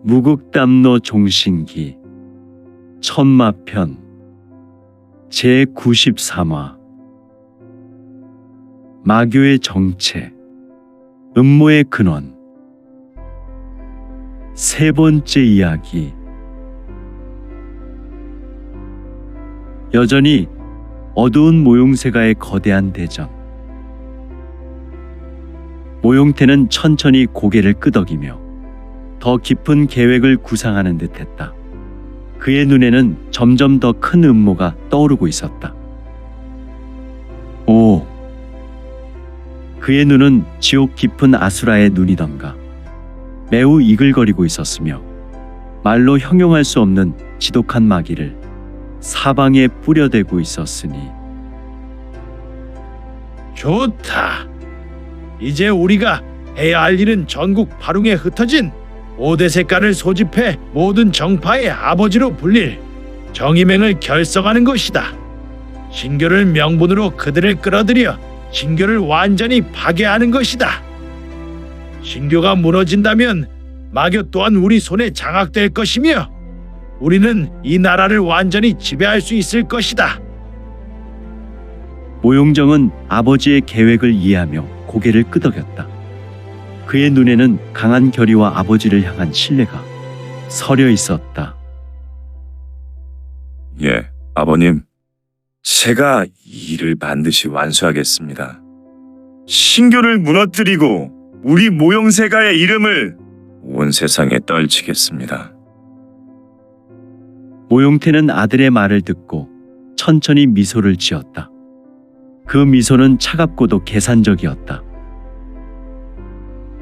무국담로 종신기 천마편 제93화 마교의 정체 음모의 근원 세 번째 이야기. 여전히 어두운 모용세가의 거대한 대전. 모용태는 천천히 고개를 끄덕이며 더 깊은 계획을 구상하는 듯했다. 그의 눈에는 점점 더 큰 음모가 떠오르고 있었다. 오! 그의 눈은 지옥 깊은 아수라의 눈이던가 매우 이글거리고 있었으며 말로 형용할 수 없는 지독한 마귀를 사방에 뿌려대고 있었으니. 좋다. 이제 우리가 해야 할 일은 전국 발웅에 흩어진 5대 색깔을 소집해 모든 정파의 아버지로 불릴 정의맹을 결성하는 것이다. 신교를 명분으로 그들을 끌어들여 신교를 완전히 파괴하는 것이다. 신교가 무너진다면 마교 또한 우리 손에 장악될 것이며 우리는 이 나라를 완전히 지배할 수 있을 것이다. 모용정은 아버지의 계획을 이해하며 고개를 끄덕였다. 그의 눈에는 강한 결의와 아버지를 향한 신뢰가 서려 있었다. 예, 아버님. 제가 이 일을 반드시 완수하겠습니다. 신교를 무너뜨리고 우리 모용세가의 이름을 온 세상에 떨치겠습니다. 모용태는 아들의 말을 듣고 천천히 미소를 지었다. 그 미소는 차갑고도 계산적이었다.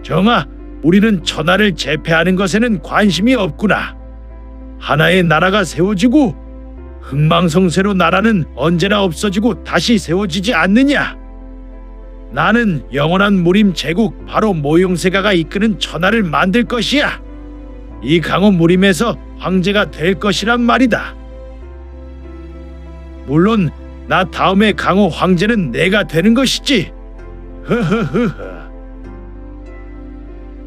정아, 우리는 천하를 제패하는 것에는 관심이 없구나. 하나의 나라가 세워지고 흥망성쇠로 나라는 언제나 없어지고 다시 세워지지 않느냐. 나는 영원한 무림 제국 바로 모용세가가 이끄는 천하를 만들 것이야. 이 강호 무림에서 황제가 될 것이란 말이다. 물론 나 다음에 강호 황제는 내가 되는 것이지. 흐흐흐흐.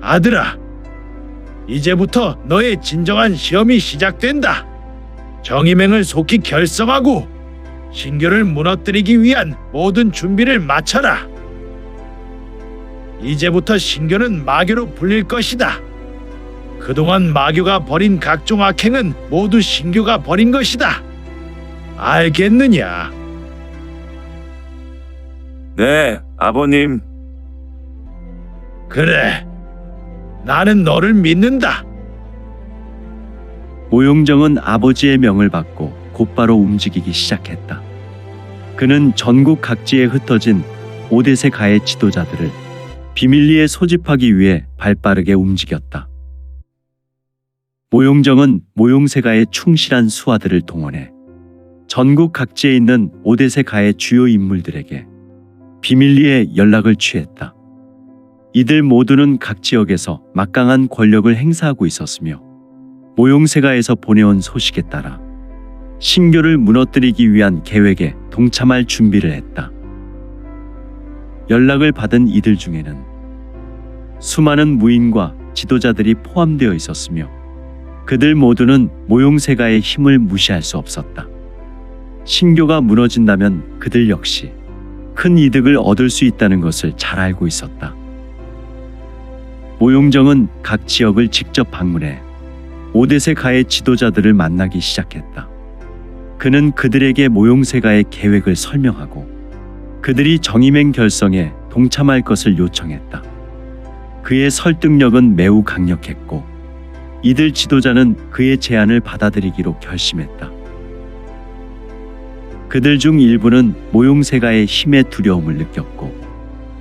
아들아, 이제부터 너의 진정한 시험이 시작된다. 정의맹을 속히 결성하고 신교를 무너뜨리기 위한 모든 준비를 마쳐라. 이제부터 신교는 마교로 불릴 것이다. 그동안 마교가 벌인 각종 악행은 모두 신교가 벌인 것이다. 알겠느냐? 네, 아버님. 그래. 나는 너를 믿는다. 모용정은 아버지의 명을 받고 곧바로 움직이기 시작했다. 그는 전국 각지에 흩어진 5대세 가의 지도자들을 비밀리에 소집하기 위해 발빠르게 움직였다. 모용정은 모용세가의 충실한 수하들을 동원해 전국 각지에 있는 5대세 가의 주요 인물들에게 비밀리에 연락을 취했다. 이들 모두는 각 지역에서 막강한 권력을 행사하고 있었으며 모용세가에서 보내온 소식에 따라 신교를 무너뜨리기 위한 계획에 동참할 준비를 했다. 연락을 받은 이들 중에는 수많은 무인과 지도자들이 포함되어 있었으며 그들 모두는 모용세가의 힘을 무시할 수 없었다. 신교가 무너진다면 그들 역시 큰 이득을 얻을 수 있다는 것을 잘 알고 있었다. 모용정은 각 지역을 직접 방문해 5대세 가의 지도자들을 만나기 시작했다. 그는 그들에게 모용세가의 계획을 설명하고 그들이 정의맹 결성에 동참할 것을 요청했다. 그의 설득력은 매우 강력했고 이들 지도자는 그의 제안을 받아들이기로 결심했다. 그들 중 일부는 모용세가의 힘에 두려움을 느꼈고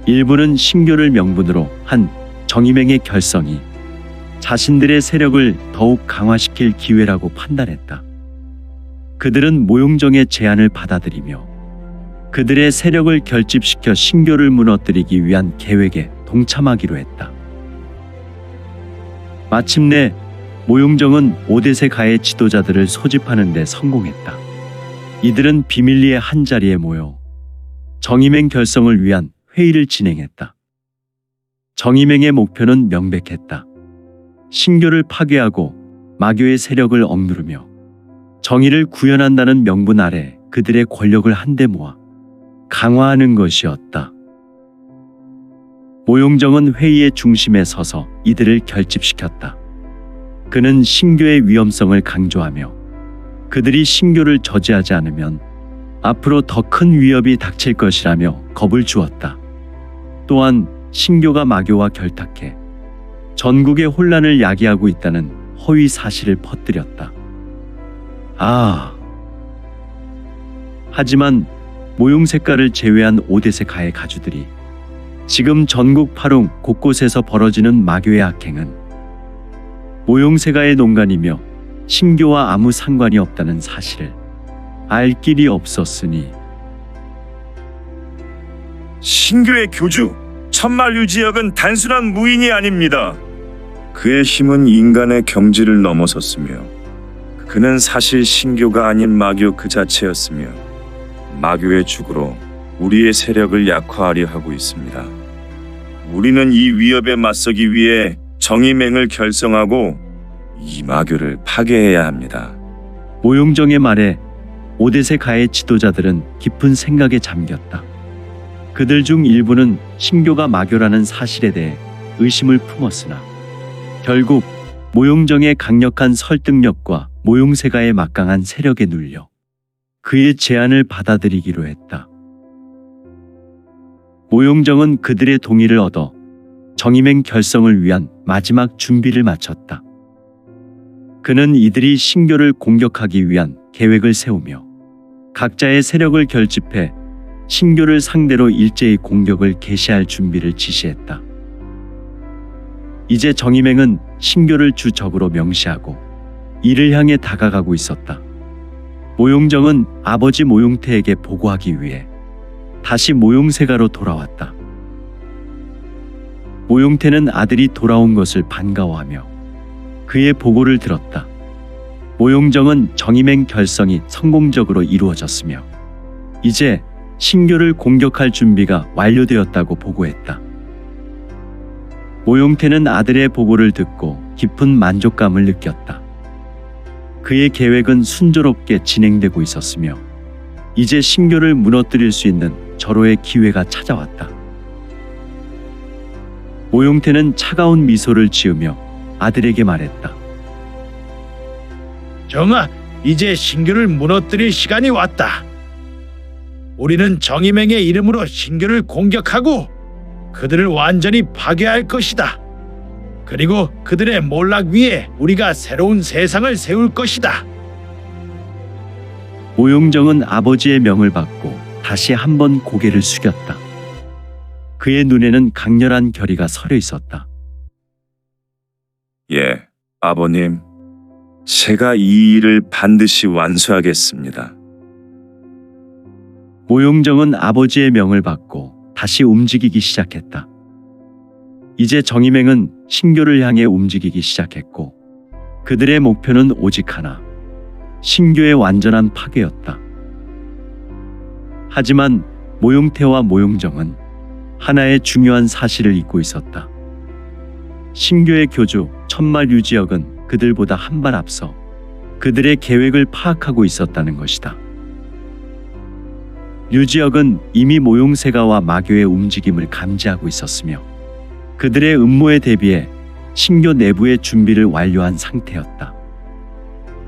일부는 신교를 명분으로 한 정의맹의 결성이 자신들의 세력을 더욱 강화시킬 기회라고 판단했다. 그들은 모용정의 제안을 받아들이며 그들의 세력을 결집시켜 신교를 무너뜨리기 위한 계획에 동참하기로 했다. 마침내 모용정은 5대세 가의 지도자들을 소집하는 데 성공했다. 이들은 비밀리에 한자리에 모여 정의맹 결성을 위한 회의를 진행했다. 정의맹의 목표는 명백했다. 신교를 파괴하고 마교의 세력을 억누르며 정의를 구현한다는 명분 아래 그들의 권력을 한데 모아 강화하는 것이었다. 모용정은 회의의 중심에 서서 이들을 결집시켰다. 그는 신교의 위험성을 강조하며 그들이 신교를 저지하지 않으면 앞으로 더 큰 위협이 닥칠 것이라며 겁을 주었다. 또한 신교가 마교와 결탁해 전국의 혼란을 야기하고 있다는 허위 사실을 퍼뜨렸다. 하지만 모용색가를 제외한 5대세 가의 가주들이 지금 전국 파롱 곳곳에서 벌어지는 마교의 악행은 모용세가의 농간이며 신교와 아무 상관이 없다는 사실을 알 길이 없었으니 신교의 교주 천만류지역은 단순한 무인이 아닙니다. 그의 힘은 인간의 경지를 넘어섰으며 그는 사실 신교가 아닌 마교 그 자체였으며 마교의 죽으로 우리의 세력을 약화하려 하고 있습니다. 우리는 이 위협에 맞서기 위해 정의맹을 결성하고 이 마교를 파괴해야 합니다. 모용정의 말에 5대세 가의 지도자들은 깊은 생각에 잠겼다. 그들 중 일부는 신교가 마교라는 사실에 대해 의심을 품었으나 결국 모용정의 강력한 설득력과 모용세가의 막강한 세력에 눌려 그의 제안을 받아들이기로 했다. 모용정은 그들의 동의를 얻어 정의맹 결성을 위한 마지막 준비를 마쳤다. 그는 이들이 신교를 공격하기 위한 계획을 세우며 각자의 세력을 결집해 신교를 상대로 일제히 공격을 개시할 준비를 지시했다. 이제 정의맹은 신교를 주 적으로 명시하고 이를 향해 다가가고 있었다. 모용정은 아버지 모용태에게 보고하기 위해 다시 모용세가로 돌아왔다. 모용태는 아들이 돌아온 것을 반가워하며 그의 보고를 들었다. 모용정은 정의맹 결성이 성공적으로 이루어졌으며 이제 신교를 공격할 준비가 완료되었다고 보고했다. 모용태는 아들의 보고를 듣고 깊은 만족감을 느꼈다. 그의 계획은 순조롭게 진행되고 있었으며 이제 신교를 무너뜨릴 수 있는 절호의 기회가 찾아왔다. 모용태는 차가운 미소를 지으며 아들에게 말했다. 정아, 이제 신교를 무너뜨릴 시간이 왔다. 우리는 정의맹의 이름으로 신교를 공격하고 그들을 완전히 파괴할 것이다. 그리고 그들의 몰락 위에 우리가 새로운 세상을 세울 것이다. 모용정은 아버지의 명을 받고 다시 한번 고개를 숙였다. 그의 눈에는 강렬한 결의가 서려 있었다. 예, 아버님. 제가 이 일을 반드시 완수하겠습니다. 모용정은 아버지의 명을 받고 다시 움직이기 시작했다. 이제 정의맹은 신교를 향해 움직이기 시작했고 그들의 목표는 오직 하나, 신교의 완전한 파괴였다. 하지만 모용태와 모용정은 하나의 중요한 사실을 잊고 있었다. 신교의 교주 천마류지역은 그들보다 한 발 앞서 그들의 계획을 파악하고 있었다는 것이다. 류지역은 이미 모용세가와 마교의 움직임을 감지하고 있었으며 그들의 음모에 대비해 신교 내부의 준비를 완료한 상태였다.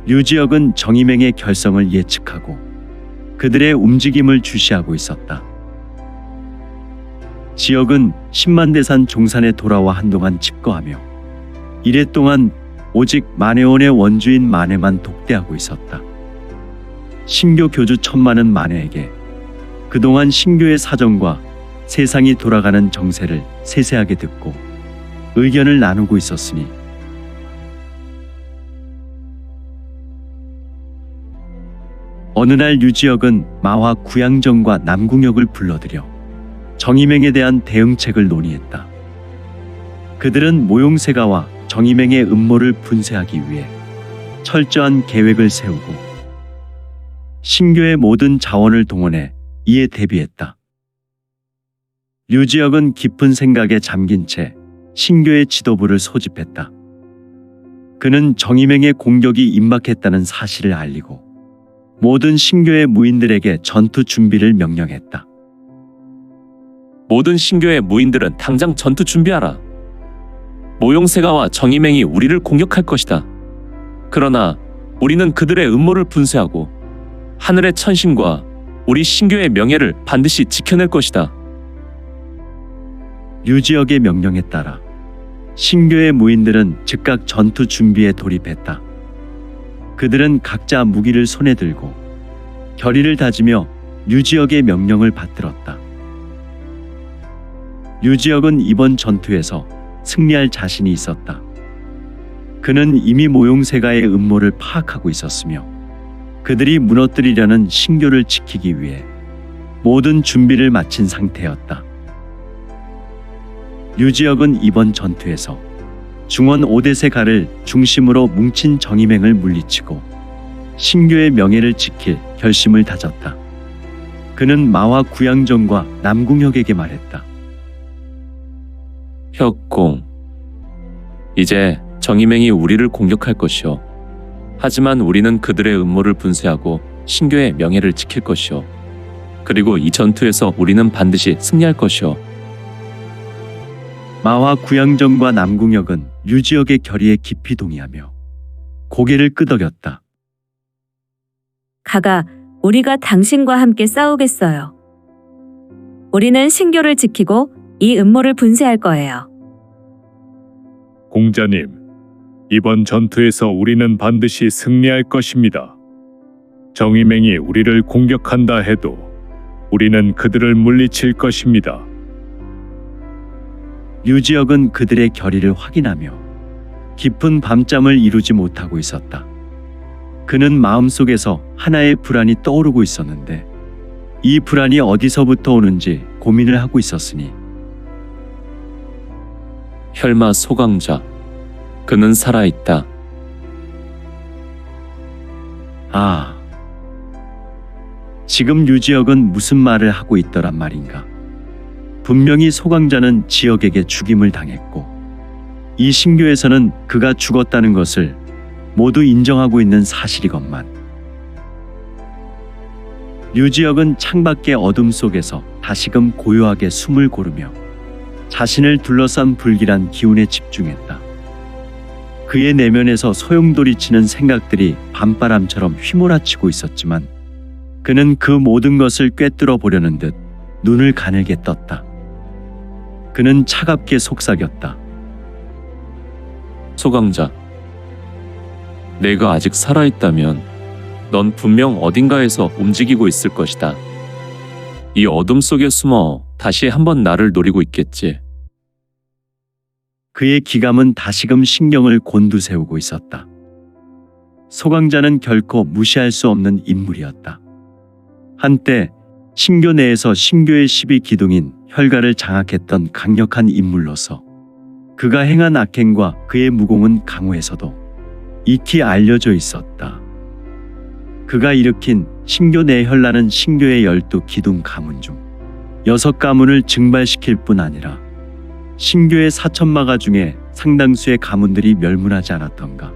류지역은 정의맹의 결성을 예측하고 그들의 움직임을 주시하고 있었다. 지역은 10만대산 종산에 돌아와 한동안 집거하며 이래 동안 오직 만해원의 원주인 만해만 독대하고 있었다. 신교 교주 천만은 만해에게 그동안 신교의 사정과 세상이 돌아가는 정세를 세세하게 듣고 의견을 나누고 있었으니 어느 날 류지역은 마화 구양정과 남궁역을 불러들여 정의맹에 대한 대응책을 논의했다. 그들은 모용세가와 정의맹의 음모를 분쇄하기 위해 철저한 계획을 세우고 신교의 모든 자원을 동원해 이에 대비했다. 류지역은 깊은 생각에 잠긴 채 신교의 지도부를 소집했다. 그는 정의맹의 공격이 임박했다는 사실을 알리고 모든 신교의 무인들에게 전투 준비를 명령했다. 모든 신교의 무인들은 당장 전투 준비하라. 모용세가와 정의맹이 우리를 공격할 것이다. 그러나 우리는 그들의 음모를 분쇄하고 하늘의 천신과 우리 신교의 명예를 반드시 지켜낼 것이다. 류지역의 명령에 따라 신교의 무인들은 즉각 전투 준비에 돌입했다. 그들은 각자 무기를 손에 들고 결의를 다지며 류지역의 명령을 받들었다. 류지역은 이번 전투에서 승리할 자신이 있었다. 그는 이미 모용세가의 음모를 파악하고 있었으며 그들이 무너뜨리려는 신교를 지키기 위해 모든 준비를 마친 상태였다. 류지역은 이번 전투에서 중원 오대세가를 중심으로 뭉친 정의맹을 물리치고 신교의 명예를 지킬 결심을 다졌다. 그는 마와 구양정과 남궁혁에게 말했다. 혁공, 이제 정의맹이 우리를 공격할 것이오. 하지만 우리는 그들의 음모를 분쇄하고 신교의 명예를 지킬 것이오. 그리고 이 전투에서 우리는 반드시 승리할 것이오. 마와 구양정과 남궁혁은 류지역의 결의에 깊이 동의하며 고개를 끄덕였다. 가가, 우리가 당신과 함께 싸우겠어요. 우리는 신교를 지키고 이 음모를 분쇄할 거예요. 공자님, 이번 전투에서 우리는 반드시 승리할 것입니다. 정의맹이 우리를 공격한다 해도 우리는 그들을 물리칠 것입니다. 류지역은 그들의 결의를 확인하며 깊은 밤잠을 이루지 못하고 있었다. 그는 마음속에서 하나의 불안이 떠오르고 있었는데 이 불안이 어디서부터 오는지 고민을 하고 있었으니 혈마 소강자, 그는 살아있다. 아, 지금 류지역은 무슨 말을 하고 있더란 말인가. 분명히 소강자는 지역에게 죽임을 당했고 이 신교에서는 그가 죽었다는 것을 모두 인정하고 있는 사실이건만. 류지역은 창밖의 어둠 속에서 다시금 고요하게 숨을 고르며 자신을 둘러싼 불길한 기운에 집중했다. 그의 내면에서 소용돌이치는 생각들이 밤바람처럼 휘몰아치고 있었지만 그는 그 모든 것을 꿰뚫어 보려는 듯 눈을 가늘게 떴다. 그는 차갑게 속삭였다. 소강자, 내가 아직 살아있다면 넌 분명 어딘가에서 움직이고 있을 것이다. 이 어둠 속에 숨어 다시 한번 나를 노리고 있겠지. 그의 기감은 다시금 신경을 곤두세우고 있었다. 소강자는 결코 무시할 수 없는 인물이었다. 한때 신교 내에서 신교의 12기둥인 혈가를 장악했던 강력한 인물로서 그가 행한 악행과 그의 무공은 강호에서도 익히 알려져 있었다. 그가 일으킨 신교 내혈라는 신교의 12기둥 가문 중 6가문을 증발시킬 뿐 아니라 신교의 4천마가 중에 상당수의 가문들이 멸문하지 않았던가.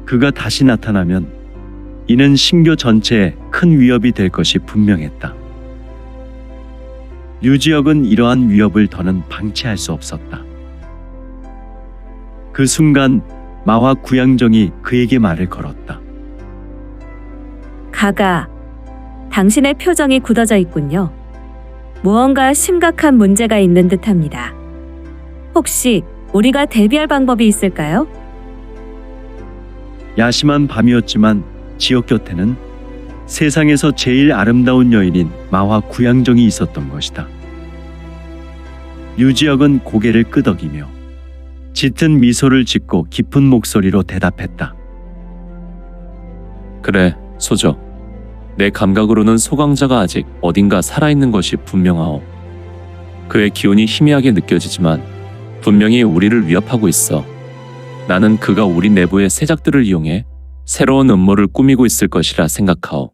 그가 다시 나타나면 이는 신교 전체에 큰 위협이 될 것이 분명했다. 류지역은 이러한 위협을 더는 방치할 수 없었다. 그 순간 마와 구양정이 그에게 말을 걸었다. 가가, 당신의 표정이 굳어져 있군요. 무언가 심각한 문제가 있는 듯합니다. 혹시 우리가 대비할 방법이 있을까요? 야심한 밤이었지만 지역 곁에는 세상에서 제일 아름다운 여인인 마화 구양정이 있었던 것이다. 류지역은 고개를 끄덕이며 짙은 미소를 짓고 깊은 목소리로 대답했다. 그래, 소저. 내 감각으로는 소강자가 아직 어딘가 살아있는 것이 분명하오. 그의 기운이 희미하게 느껴지지만 분명히 우리를 위협하고 있어. 나는 그가 우리 내부의 세작들을 이용해 새로운 음모를 꾸미고 있을 것이라 생각하오.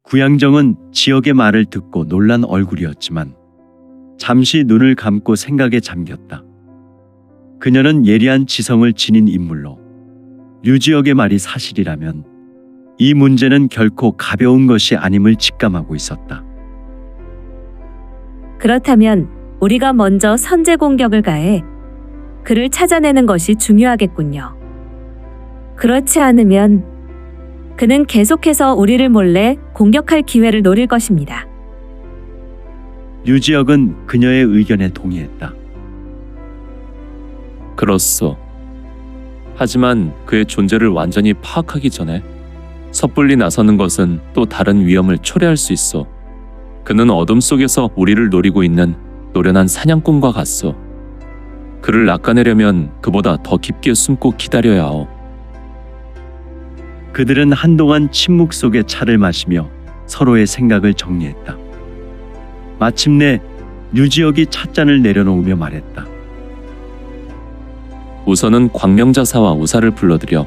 구양정은 지역의 말을 듣고 놀란 얼굴이었지만 잠시 눈을 감고 생각에 잠겼다. 그녀는 예리한 지성을 지닌 인물로 류지역의 말이 사실이라면 이 문제는 결코 가벼운 것이 아님을 직감하고 있었다. 그렇다면 우리가 먼저 선제 공격을 가해 그를 찾아내는 것이 중요하겠군요. 그렇지 않으면 그는 계속해서 우리를 몰래 공격할 기회를 노릴 것입니다. 류지역은 그녀의 의견에 동의했다. 그렇소. 하지만 그의 존재를 완전히 파악하기 전에 섣불리 나서는 것은 또 다른 위험을 초래할 수 있어. 그는 어둠 속에서 우리를 노리고 있는 노련한 사냥꾼과 같소. 그를 낚아내려면 그보다 더 깊게 숨고 기다려야 하오. 그들은 한동안 침묵 속에 차를 마시며 서로의 생각을 정리했다. 마침내 류지역이 찻잔을 내려놓으며 말했다. 우선은 광명자사와 우사를 불러들여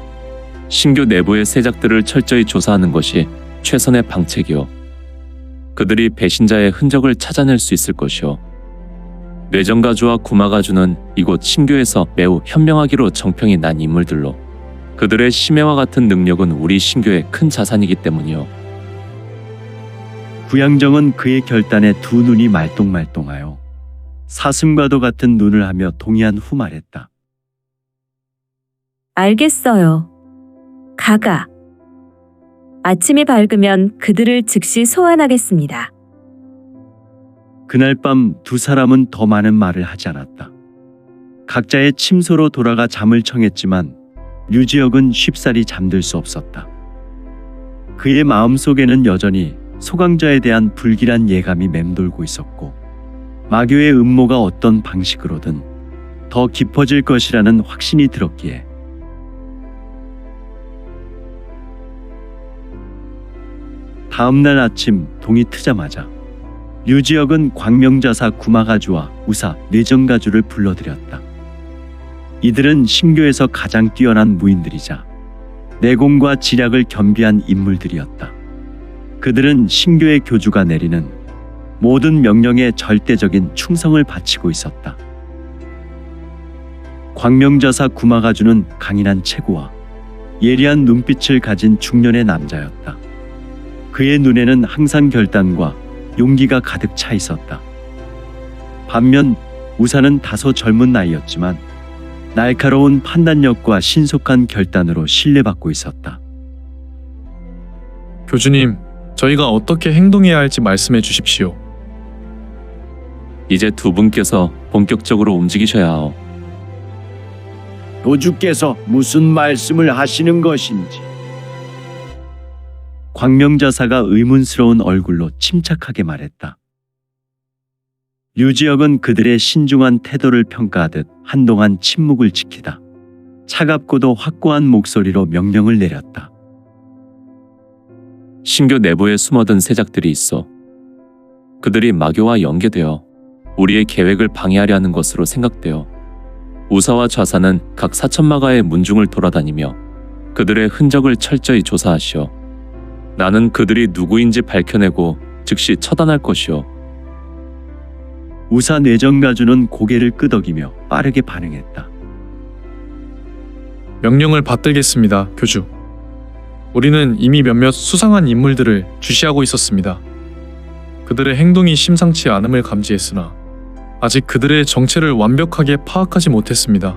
신교 내부의 세작들을 철저히 조사하는 것이 최선의 방책이오. 그들이 배신자의 흔적을 찾아낼 수 있을 것이오. 뇌정가주와 구마가주는 이곳 신교에서 매우 현명하기로 정평이 난 인물들로 그들의 심해와 같은 능력은 우리 신교의 큰 자산이기 때문이오. 구양정은 그의 결단에 두 눈이 말똥말똥하여 사슴과도 같은 눈을 하며 동의한 후 말했다. 알겠어요. 가가. 아침이 밝으면 그들을 즉시 소환하겠습니다. 그날 밤 두 사람은 더 많은 말을 하지 않았다. 각자의 침소로 돌아가 잠을 청했지만 류지역은 쉽사리 잠들 수 없었다. 그의 마음속에는 여전히 소강자에 대한 불길한 예감이 맴돌고 있었고 마교의 음모가 어떤 방식으로든 더 깊어질 것이라는 확신이 들었기에 다음날 아침 동이 트자마자 류지역은 광명자사 구마가주와 우사 뇌정가주를 불러들였다. 이들은 신교에서 가장 뛰어난 무인들이자 내공과 지략을 겸비한 인물들이었다. 그들은 신교의 교주가 내리는 모든 명령에 절대적인 충성을 바치고 있었다. 광명자사 구마가주는 강인한 체구와 예리한 눈빛을 가진 중년의 남자였다. 그의 눈에는 항상 결단과 용기가 가득 차 있었다. 반면 우사는 다소 젊은 나이였지만 날카로운 판단력과 신속한 결단으로 신뢰받고 있었다. 교주님, 저희가 어떻게 행동해야 할지 말씀해 주십시오. 이제 두 분께서 본격적으로 움직이셔야 하오. 교주께서 무슨 말씀을 하시는 것인지. 광명자사가 의문스러운 얼굴로 침착하게 말했다. 류지역은 그들의 신중한 태도를 평가하듯 한동안 침묵을 지키다 차갑고도 확고한 목소리로 명령을 내렸다. 신교 내부에 숨어든 세작들이 있어. 그들이 마교와 연계되어 우리의 계획을 방해하려 하는 것으로 생각되어 우사와 좌사는 각 사천마가의 문중을 돌아다니며 그들의 흔적을 철저히 조사하시오. 나는 그들이 누구인지 밝혀내고 즉시 처단할 것이오. 우사 뇌정가주는 고개를 끄덕이며 빠르게 반응했다. 명령을 받들겠습니다, 교주. 우리는 이미 몇몇 수상한 인물들을 주시하고 있었습니다. 그들의 행동이 심상치 않음을 감지했으나 아직 그들의 정체를 완벽하게 파악하지 못했습니다.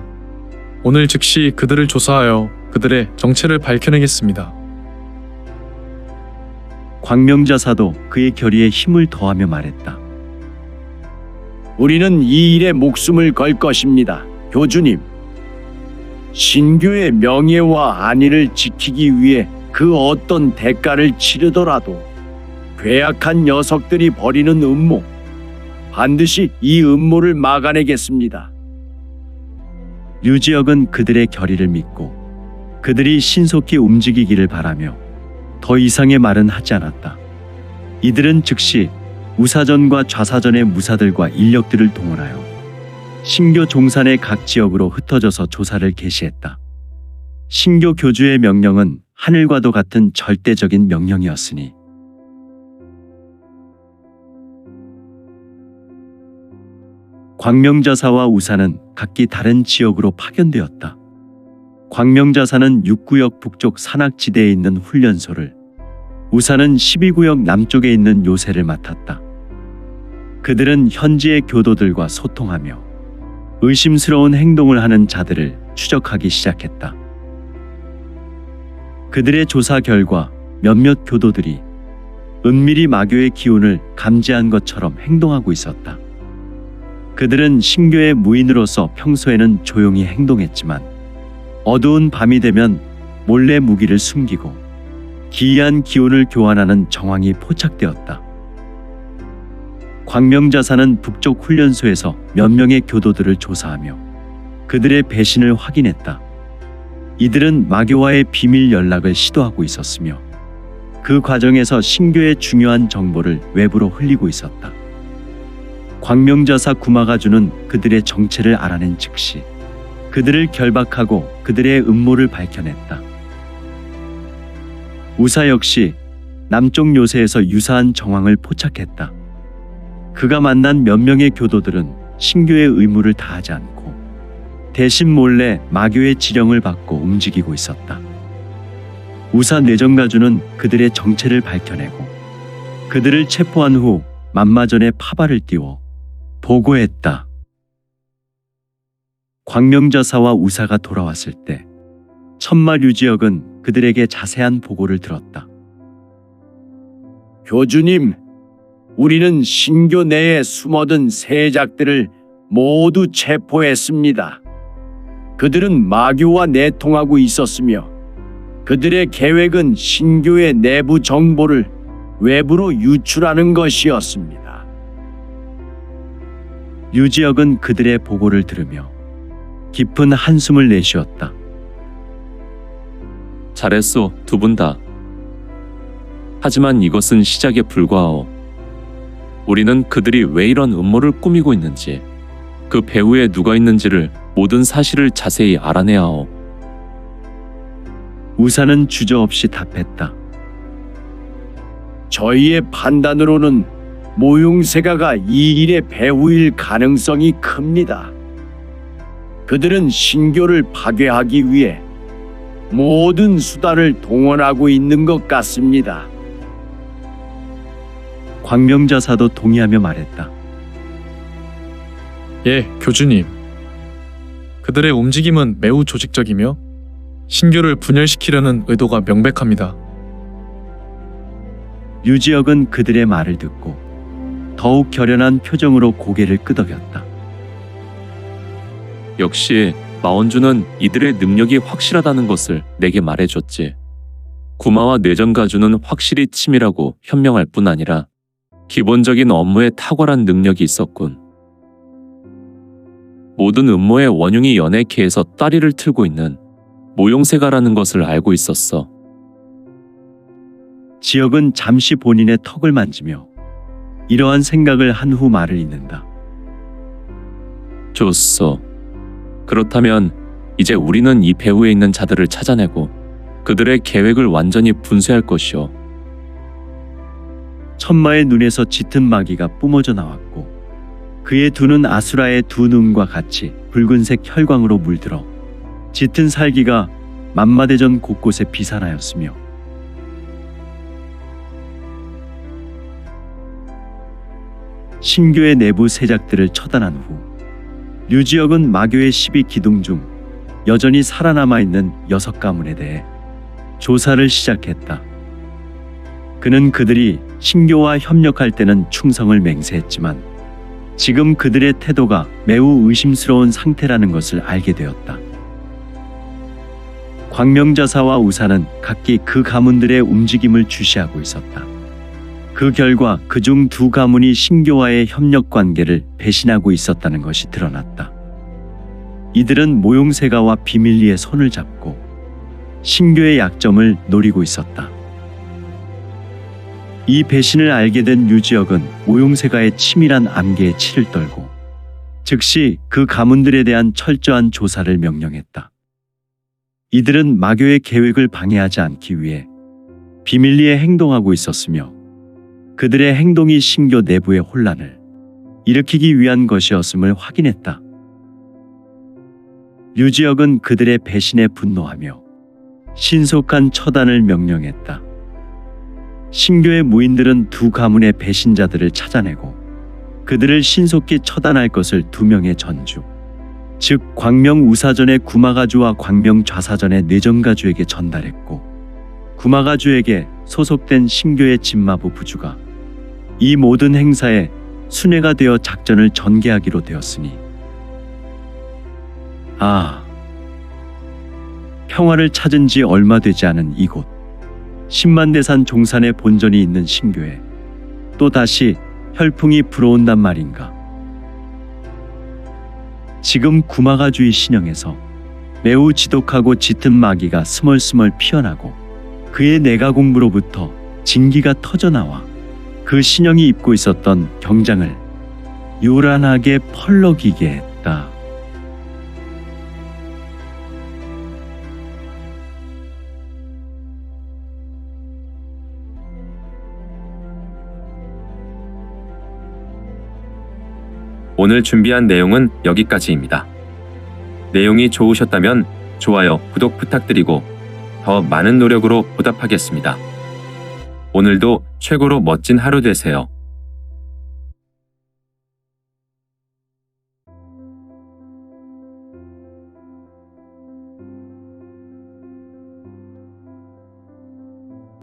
오늘 즉시 그들을 조사하여 그들의 정체를 밝혀내겠습니다. 광명자사도 그의 결의에 힘을 더하며 말했다. 우리는 이 일에 목숨을 걸 것입니다, 교주님. 신교의 명예와 안위를 지키기 위해 그 어떤 대가를 치르더라도 괴악한 녀석들이 벌이는 음모, 반드시 이 음모를 막아내겠습니다. 류지역은 그들의 결의를 믿고 그들이 신속히 움직이기를 바라며 더 이상의 말은 하지 않았다. 이들은 즉시 우사전과 좌사전의 무사들과 인력들을 동원하여 신교 종산의 각 지역으로 흩어져서 조사를 개시했다. 신교 교주의 명령은 하늘과도 같은 절대적인 명령이었으니 광명자사와 우사는 각기 다른 지역으로 파견되었다. 광명자사는 6구역 북쪽 산악지대에 있는 훈련소를, 우사는 12구역 남쪽에 있는 요새를 맡았다. 그들은 현지의 교도들과 소통하며 의심스러운 행동을 하는 자들을 추적하기 시작했다. 그들의 조사 결과 몇몇 교도들이 은밀히 마교의 기운을 감지한 것처럼 행동하고 있었다. 그들은 신교의 무인으로서 평소에는 조용히 행동했지만 어두운 밤이 되면 몰래 무기를 숨기고 기이한 기운을 교환하는 정황이 포착되었다. 광명자사는 북쪽 훈련소에서 몇 명의 교도들을 조사하며 그들의 배신을 확인했다. 이들은 마교와의 비밀 연락을 시도하고 있었으며 그 과정에서 신교의 중요한 정보를 외부로 흘리고 있었다. 광명자사 구마가주는 그들의 정체를 알아낸 즉시 그들을 결박하고 그들의 음모를 밝혀냈다. 우사 역시 남쪽 요새에서 유사한 정황을 포착했다. 그가 만난 몇 명의 교도들은 신교의 의무를 다하지 않고 대신 몰래 마교의 지령을 받고 움직이고 있었다. 우사 내정가주는 그들의 정체를 밝혀내고 그들을 체포한 후 만마전에 파발을 띄워 보고했다. 광명자사와 우사가 돌아왔을 때 천마류지역은 그들에게 자세한 보고를 들었다. 교주님, 우리는 신교 내에 숨어든 세작들을 모두 체포했습니다. 그들은 마교와 내통하고 있었으며 그들의 계획은 신교의 내부 정보를 외부로 유출하는 것이었습니다. 류지역은 그들의 보고를 들으며 깊은 한숨을 내쉬었다. 잘했소, 두 분 다. 하지만 이것은 시작에 불과하오. 우리는 그들이 왜 이런 음모를 꾸미고 있는지, 그 배후에 누가 있는지를 모든 사실을 자세히 알아내야 하오. 우사는 주저없이 답했다. 저희의 판단으로는 모용세가가 이 일의 배후일 가능성이 큽니다. 그들은 신교를 파괴하기 위해 모든 수단을 동원하고 있는 것 같습니다. 광명자사도 동의하며 말했다. 예, 교주님. 그들의 움직임은 매우 조직적이며 신교를 분열시키려는 의도가 명백합니다. 류지역은 그들의 말을 듣고 더욱 결연한 표정으로 고개를 끄덕였다. 역시 마원주는 이들의 능력이 확실하다는 것을 내게 말해줬지. 구마와 내정가주는 확실히 치밀하고 현명할 뿐 아니라 기본적인 업무에 탁월한 능력이 있었군. 모든 음모의 원흉이 연해케에서 따리를 틀고 있는 모용세가라는 것을 알고 있었어. 지역은 잠시 본인의 턱을 만지며 이러한 생각을 한 후 말을 잇는다. 좋소. 그렇다면 이제 우리는 이 배후에 있는 자들을 찾아내고 그들의 계획을 완전히 분쇄할 것이오. 천마의 눈에서 짙은 마귀가 뿜어져 나왔고 그의 두 눈 아수라의 두 눈과 같이 붉은색 혈광으로 물들어 짙은 살기가 만마대전 곳곳에 비산하였으며 신교의 내부 세작들을 처단한 후 류지역은 마교의 12기둥 중 여전히 살아남아 있는 6가문에 대해 조사를 시작했다. 그는 그들이 신교와 협력할 때는 충성을 맹세했지만 지금 그들의 태도가 매우 의심스러운 상태라는 것을 알게 되었다. 광명자사와 우사는 각기 그 가문들의 움직임을 주시하고 있었다. 그 결과 그중 두 가문이 신교와의 협력 관계를 배신하고 있었다는 것이 드러났다. 이들은 모용세가와 비밀리에 손을 잡고 신교의 약점을 노리고 있었다. 이 배신을 알게 된 류지역은 모용세가의 치밀한 암계에 치를 떨고 즉시 그 가문들에 대한 철저한 조사를 명령했다. 이들은 마교의 계획을 방해하지 않기 위해 비밀리에 행동하고 있었으며 그들의 행동이 신교 내부의 혼란을 일으키기 위한 것이었음을 확인했다. 류지혁은 그들의 배신에 분노하며 신속한 처단을 명령했다. 신교의 무인들은 두 가문의 배신자들을 찾아내고 그들을 신속히 처단할 것을 두 명의 전주, 즉 광명우사전의 구마가주와 광명좌사전의 뇌정가주에게 전달했고, 구마가주에게 소속된 신교의 진마부 부주가 이 모든 행사에 순회가 되어 작전을 전개하기로 되었으니, 평화를 찾은 지 얼마 되지 않은 이곳 10만대산 종산의 본전이 있는 신교에 또 다시 혈풍이 불어온단 말인가. 지금 구마가주의 신영에서 매우 지독하고 짙은 마귀가 스멀스멀 피어나고 그의 내가공부로부터 진기가 터져나와 그 신영이 입고 있었던 경장을 요란하게 펄럭이게 했다. 오늘 준비한 내용은 여기까지입니다. 내용이 좋으셨다면 좋아요, 구독 부탁드리고 더 많은 노력으로 보답하겠습니다. 오늘도 최고로 멋진 하루 되세요.